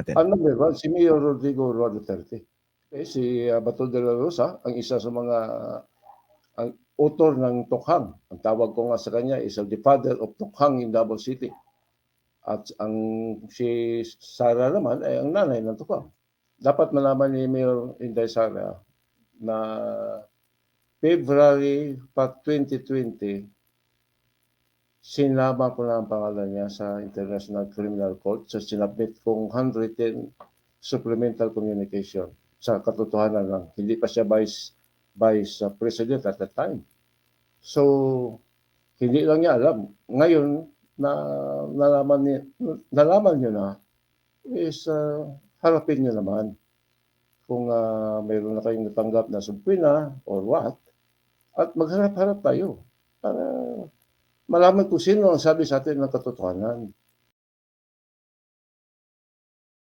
natin. Ang number one, si Mayor Rodrigo Roa Duterte. Si Bato de la Rosa, ang isa sa mga ang author ng Tokhang. Ang tawag ko nga sa kanya is the father of Tokhang in Davao City. At ang si Sara naman ay ang nanay ng Tokhang. Dapat malaman ni Mayor Inday Sara na February 2020, sinama ko na ang pangalan niya sa International Criminal Court sa sinabit kong handwritten supplemental communication. Sa katotohanan lang, hindi pa siya vice president at that time. So, hindi lang niya alam. Ngayon, na nalaman niyo na, is harapin niyo naman kung mayroon na kayong natanggap na subpoena or what, at magharap-harap tayo para malaman kung sino ang sabi sa atin ng katotohanan.